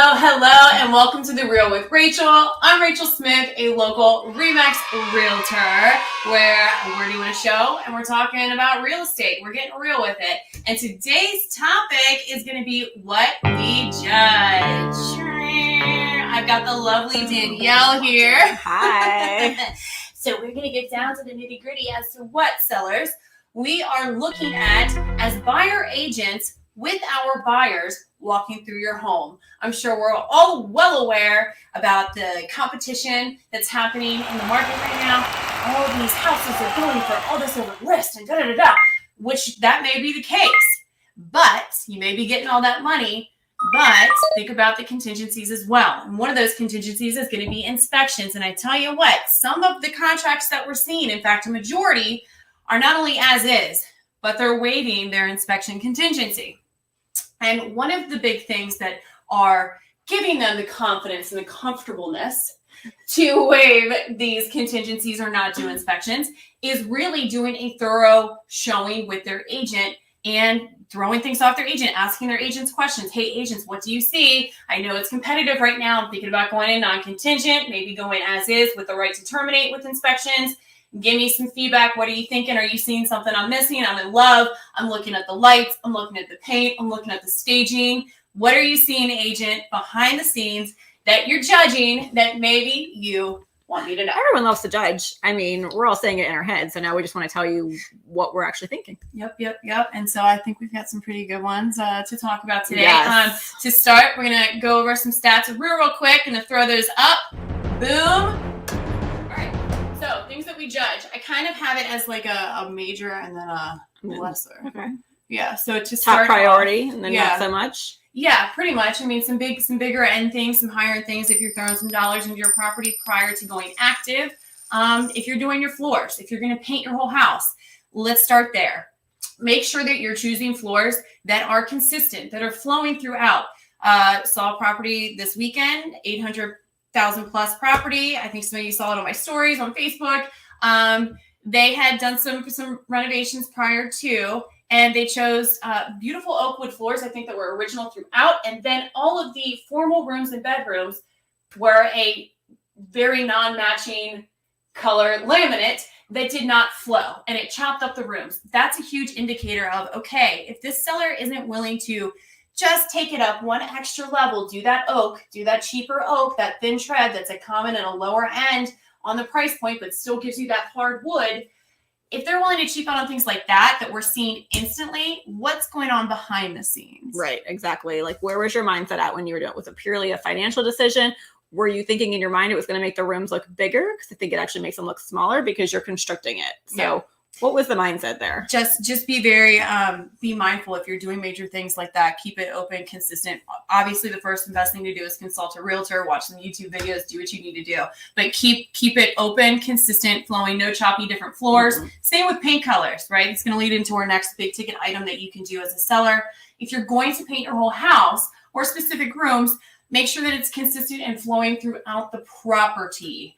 Hello, and welcome to The Real with Rachel. I'm Rachel Smith, a local RE/MAX realtor, where we're doing a show and we're talking about real estate. We're getting real with it. And today's topic is going to be what we judge. I've got the lovely Danielle here. Hi. So we're going to get down to the nitty-gritty as to what sellers we are looking at as buyer agents with our buyers walking through your home. I'm sure we're all well aware about the competition that's happening in the market right now. All of these houses are going for all this over list and da-da-da-da, which that may be the case. But you may be getting all that money, but think about the contingencies as well. And one of those contingencies is going to be inspections. And I tell you what, some of the contracts that we're seeing, in fact, a majority, are not only as is, but they're waiving their inspection contingency. And one of the big things that are giving them the confidence and the comfortableness to waive these contingencies or not do inspections is really doing a thorough showing with their agent and throwing things off their agent, asking their agents questions. Hey, agents, what do you see? I know it's competitive right now. I'm thinking about going in non-contingent, maybe going as is with the right to terminate with inspections. Give me some feedback. What are you thinking? Are you seeing something I'm missing? I'm in love. I'm looking at the lights. I'm looking at the paint. I'm looking at the staging. What are you seeing, agent, behind the scenes that you're judging that maybe you want me to know? Everyone loves to judge. I mean, we're all saying it in our heads. So now we just want to tell you what we're actually thinking. Yep. And so I think we've got some pretty good ones to talk about today. Yes. To start, we're going to go over some stats real quick. I'm going to throw those up. Boom. So things that we judge, I kind of have it as like a major and then a lesser. Okay. Yeah. So to start top priority off, and then not so much. Yeah, pretty much. I mean, some bigger end things, some higher end things. If you're throwing some dollars into your property prior to going active, if you're doing your floors, if you're going to paint your whole house, let's start there. Make sure that you're choosing floors that are consistent, that are flowing throughout. Saw a property this weekend, 800,000 plus property. I think some of you saw it on my stories on Facebook. They had done some renovations prior to, and they chose beautiful oak wood floors, I think, that were original throughout. And then all of the formal rooms and bedrooms were a very non-matching color laminate that did not flow, and it chopped up the rooms. That's a huge indicator of, okay, if this seller isn't willing to just take it up one extra level, do that cheaper oak, that thin tread that's a common and a lower end on the price point, but still gives you that hard wood. If they're willing to cheap out on things like that we're seeing instantly, what's going on behind the scenes? Right, exactly. Like, where was your mindset at when you were doing it? Was it purely a financial decision? Were you thinking in your mind it was going to make the rooms look bigger? Because I think it actually makes them look smaller because you're constructing it. So what was the mindset there? Just be very, be mindful if you're doing major things like that. Keep it open, consistent. Obviously, the first and best thing to do is consult a realtor, watch some YouTube videos, do what you need to do. But keep it open, consistent, flowing, no choppy, different floors. Mm-hmm. Same with paint colors, right? It's going to lead into our next big ticket item that you can do as a seller. If you're going to paint your whole house or specific rooms, make sure that it's consistent and flowing throughout the property.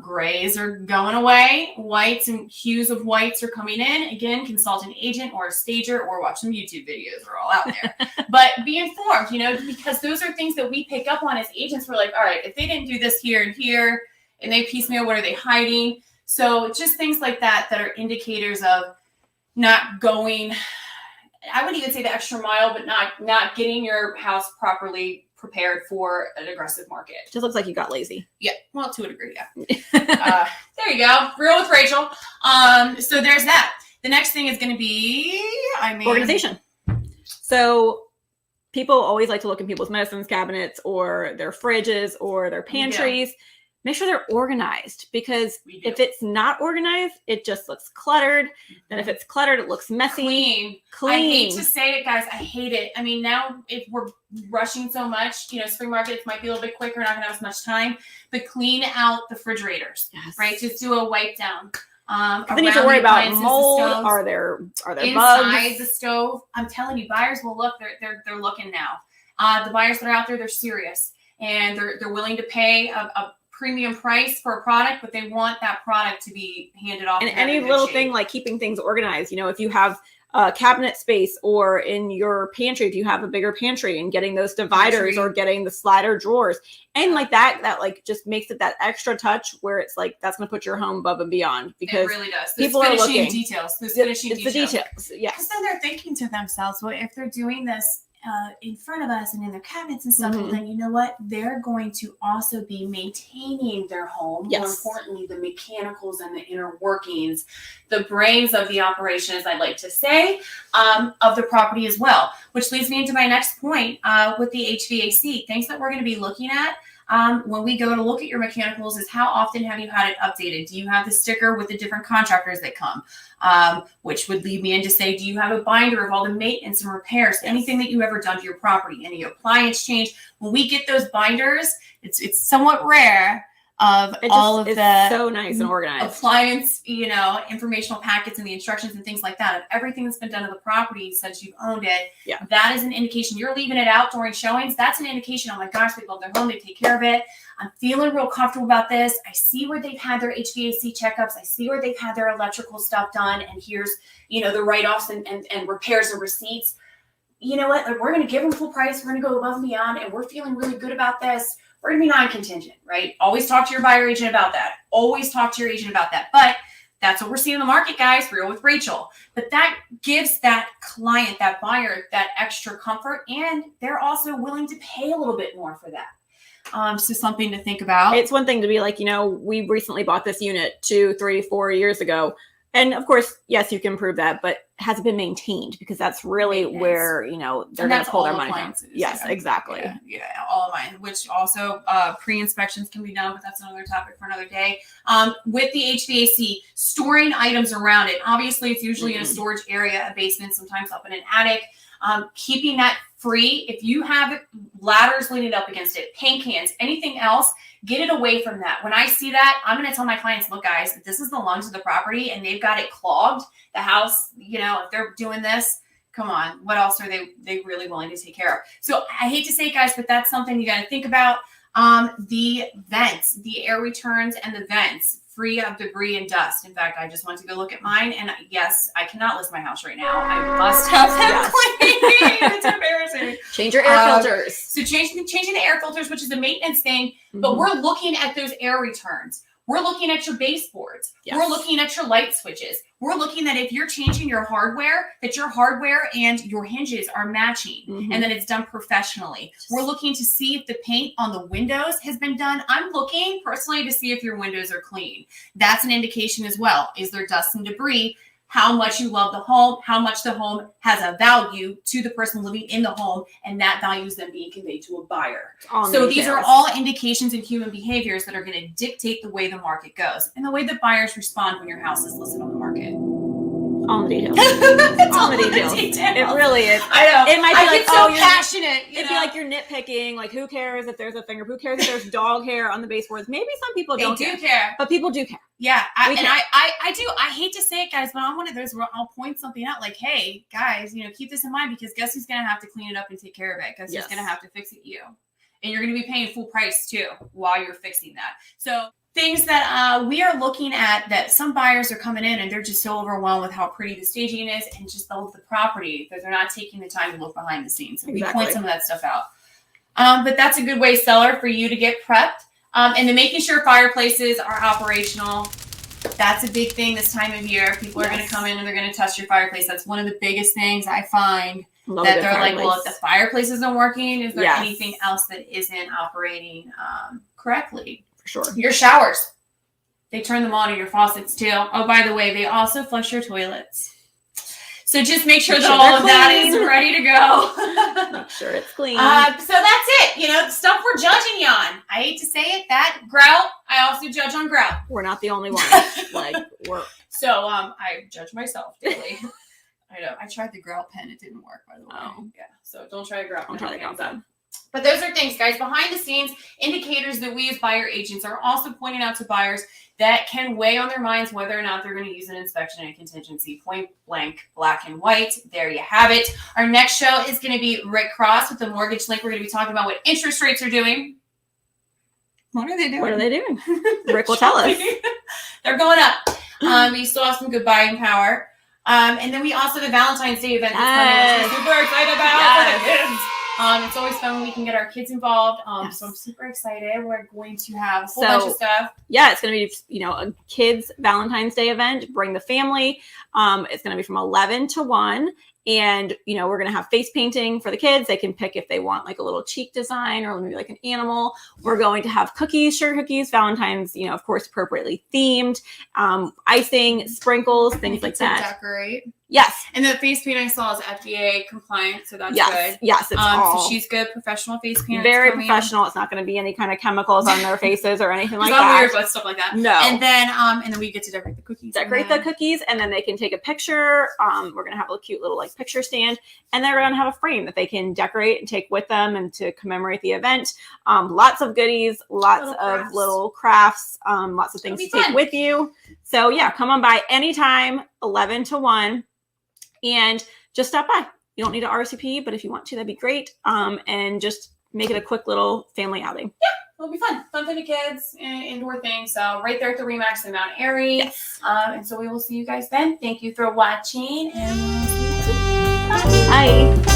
Grays are going away. Whites and hues of whites are coming in. Again, consult an agent or a stager or watch some YouTube videos. They're all out there. But be informed, because those are things that we pick up on as agents. We're like, all right, if they didn't do this here and here and they piecemeal, what are they hiding? So just things like that are indicators of not going, I would even say the extra mile, but not getting your house properly prepared for an aggressive market. It just looks like you got lazy. Yeah, well, to a degree, yeah. There you go. Real with Rachel. So there's that. The next thing is going to be, organization. So people always like to look in people's medicines cabinets or their fridges or their pantries. Yeah. Make sure they're organized, because if it's not organized, it just looks cluttered. And if it's cluttered, it looks messy. Clean. I hate to say it, guys. I hate it. I mean, now if we're rushing so much, spring markets might be a little bit quicker, not going to have as much time, but clean out the refrigerators, right? Just do a wipe down. They need to worry about mold. Are there inside bugs? The stove? I'm telling you, buyers will look. They're looking now. The buyers that are out there, they're serious, and they're willing to pay a premium price for a product, but they want that product to be handed off. And any little thing like keeping things organized. If you have cabinet space, or in your pantry if you have a bigger pantry, and getting those dividers or getting the slider drawers, and like that like just makes it that extra touch where it's like that's going to put your home above and beyond, because it really does. people are looking. Details. Those finishing it's details. the details. Yes. Because then they're thinking to themselves, well, if they're doing this in front of us and in their cabinets and stuff, well, then you know what? They're going to also be maintaining their home. Yes. More importantly, the mechanicals and the inner workings, the brains of the operation, as I'd like to say, of the property as well. Which leads me into my next point with the HVAC. Things that we're going to be looking at when we go to look at your mechanicals is how often have you had it updated? Do you have the sticker with the different contractors that come? Which would lead me into say, do you have a binder of all the maintenance and repairs, anything that you ever done to your property, any appliance change? When we get those binders, it's somewhat rare of all of the so nice and organized appliance, informational packets and the instructions and things like that of everything that's been done to the property since you've owned it. Yeah. That is an indication. You're leaving it out during showings. That's an indication. Oh my gosh, they love their home. They take care of it. I'm feeling real comfortable about this. I see where they've had their HVAC checkups. I see where they've had their electrical stuff done. And here's, the write-offs and repairs and receipts. You know what? Like, we're going to give them full price. We're going to go above and beyond. And we're feeling really good about this. We're going to be non-contingent, right? Always talk to your buyer agent about that. Always talk to your agent about that. But that's what we're seeing in the market, guys. Real with Rachel. But that gives that client, that buyer, that extra comfort. And they're also willing to pay a little bit more for that. So something to think about. It's one thing to be like, we recently bought this unit 2, 3, 4 years ago. And of course, yes, you can prove that, but has it been maintained? Because that's really where, they're going to pull their money from. Yes, exactly. Yeah, all of mine, which also pre-inspections can be done, but that's another topic for another day. With the HVAC, storing items around it. Obviously, it's usually in a storage area, a basement, sometimes up in an attic. Keeping that free. If you have ladders leaning up against it, paint cans, anything else, get it away from that. When I see that, I'm going to tell my clients, look, guys, if this is the lungs of the property and they've got it clogged, the house, if they're doing this, come on, what else are they really willing to take care of? So I hate to say it, guys, but that's something you got to think about. The vents, the air returns and the vents, free of debris and dust. In fact, I just went to go look at mine, and yes, I cannot list my house right now. I must have them clean. It's embarrassing. Change your air filters. So changing the air filters, which is a maintenance thing, but we're looking at those air returns. We're looking at your baseboards. Yes. We're looking at your light switches. We're looking at if you're changing your hardware, that your hardware and your hinges are matching and that it's done professionally. We're looking to see if the paint on the windows has been done. I'm looking personally to see if your windows are clean. That's an indication as well. Is there dust and debris? How much you love the home, how much the home has a value to the person living in the home, and that value is then being conveyed to a buyer. So these are all indications in human behaviors that are going to dictate the way the market goes and the way that buyers respond when your house is listed on the market. All the details. all the details. It really is. I know. It might be get so passionate. It'd be like you're nitpicking. Like, who cares if there's a finger? Who cares if there's dog hair on the baseboards? Maybe some people don't care. But people do care. Yeah. I do. I hate to say it, guys, but I'm one of those where I'll point something out like, hey, guys, keep this in mind, because guess who's going to have to clean it up and take care of it? Because who's going to have to fix it? You. And you're going to be paying full price, too, while you're fixing that. So things that we are looking at that some buyers are coming in and they're just so overwhelmed with how pretty the staging is and just the property that they're not taking the time to look behind the scenes. And we point some of that stuff out. But that's a good way, seller, for you to get prepped. And then making sure fireplaces are operational. That's a big thing this time of year. People are going to come in and they're going to test your fireplace. That's one of the biggest things I find. That they're like, well, if the fireplace isn't working, is there anything else that isn't operating correctly? For sure. Your showers, they turn them on, and your faucets too. Oh, by the way, they also flush your toilets. So just make sure that all of that is ready to go. Make sure it's clean. So that's it. The stuff we're judging you on. I hate to say it, that grout, I also judge on grout. We're not the only ones. So I judge myself daily. I know. I tried the grout pen. It didn't work, by the way. Oh. Yeah. So don't try a grout pen. Don't try the grout pen. But those are things, guys, behind the scenes, indicators that we as buyer agents are also pointing out to buyers that can weigh on their minds whether or not they're going to use an inspection and contingency. Point blank, black and white. There you have it. Our next show is going to be Rick Cross with the Mortgage Link. We're going to be talking about what interest rates are doing. What are they doing? Rick will tell us. They're going up. You still have some good buying power. And then we also have the Valentine's Day event that's coming, which we're super excited about for the kids. It's always fun when we can get our kids involved. So I'm super excited. We're going to have a whole bunch of stuff. Yeah, it's going to be, a kids Valentine's Day event. Bring the family. It's going to be from 11 to 1. And, we're going to have face painting for the kids. They can pick if they want like a little cheek design or maybe like an animal. We're going to have cookies, sugar cookies, Valentine's, of course, appropriately themed, icing, sprinkles, things like that. Decorate. Yes. And the face paint I saw is FDA compliant, so that's good. Yes, it's so she's good, professional face paint. Very professional. It's not going to be any kind of chemicals on their faces or anything like that. Not weird, but stuff like that. No. And then we get to decorate the cookies. Decorate the cookies, and then they can take a picture. We're going to have a cute little like picture stand, and they're going to have a frame that they can decorate and take with them and to commemorate the event. Lots of goodies, lots of little crafts, lots of things to take with you. So yeah, come on by anytime, 11 to 1. And just stop by. You don't need an RSVP, but if you want to, that'd be great. And just make it a quick little family outing. Yeah, it'll be fun. Fun for the kids, indoor thing. So right there at the Remax in Mount Airy. Yes. And so we will see you guys then. Thank you for watching, and we'll see you soon. Bye. Bye.